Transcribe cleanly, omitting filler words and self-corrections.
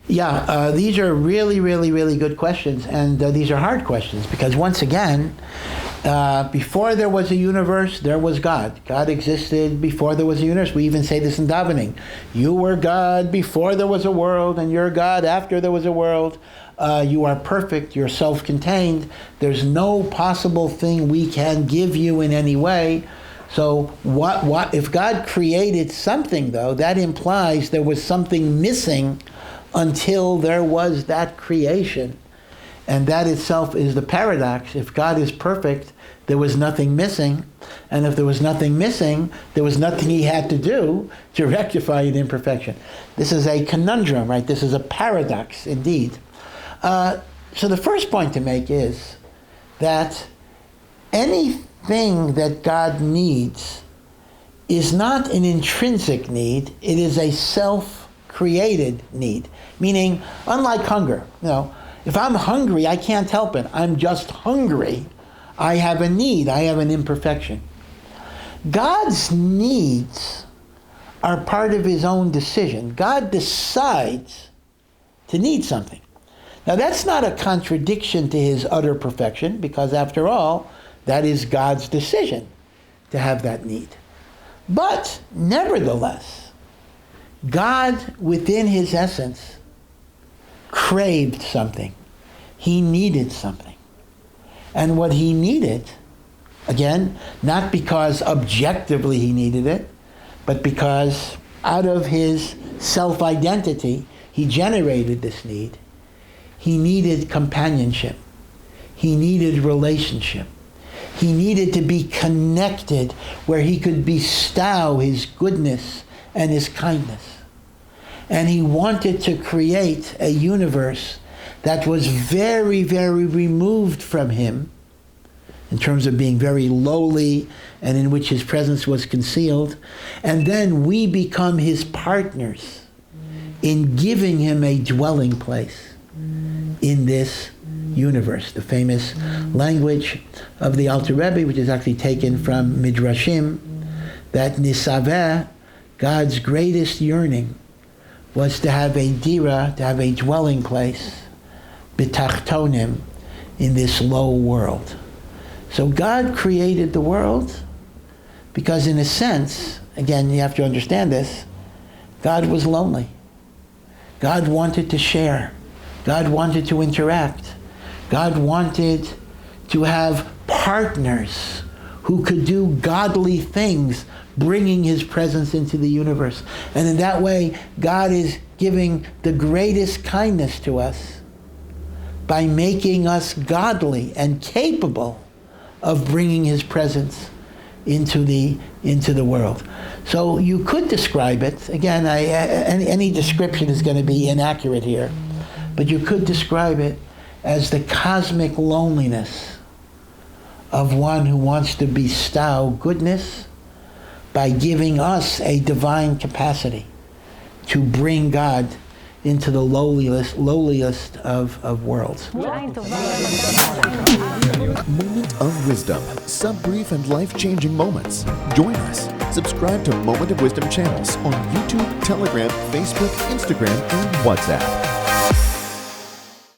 These are really, really, really good questions, and these are hard questions because once again, before there was a universe, there was God. God existed before there was a universe. We even say this in davening. You were God before there was a world, and you're God after there was a world. You are perfect. You're self-contained. There's no possible thing we can give you in any way. So what if God created something, though, that implies there was something missing until there was that creation. And that itself is the paradox. If God is perfect, there was nothing missing. And if there was nothing missing, there was nothing he had to do to rectify an imperfection. This is a conundrum, right? This is a paradox indeed. So the first point to make is that anything that God needs is not an intrinsic need, it is a self-created need. Meaning, unlike hunger, if I'm hungry, I can't help it. I'm just hungry. I have a need. I have an imperfection. God's needs are part of his own decision. God decides to need something. Now, that's not a contradiction to his utter perfection, because after all, that is God's decision to have that need. But nevertheless, God, within his essence, craved something. He needed something. And what he needed, again, not because objectively he needed it, but because out of his self-identity, he generated this need. He needed companionship. He needed relationship. He needed to be connected where he could bestow his goodness and his kindness. And he wanted to create a universe that was very, very removed from him in terms of being very lowly and in which his presence was concealed. And then we become his partners in giving him a dwelling place in this universe. The famous language of the Altarebi, which is actually taken from Midrashim, that Nisaveh, God's greatest yearning, was to have a dira, to have a dwelling place, bitachtonim, in this low world. So God created the world because in a sense, again, you have to understand this, God was lonely. God wanted to share. God wanted to interact. God wanted to have partners who could do godly things, bringing his presence into the universe. And in that way, God is giving the greatest kindness to us by making us godly and capable of bringing his presence into the world. So you could describe it, again, any description is going to be inaccurate here, but you could describe it as the cosmic loneliness of one who wants to bestow goodness by giving us a divine capacity to bring God into the lowliest of worlds. Moment of Wisdom. Sub-brief and life-changing moments. Join us. Subscribe to Moment of Wisdom channels on YouTube, Telegram, Facebook, Instagram, and WhatsApp.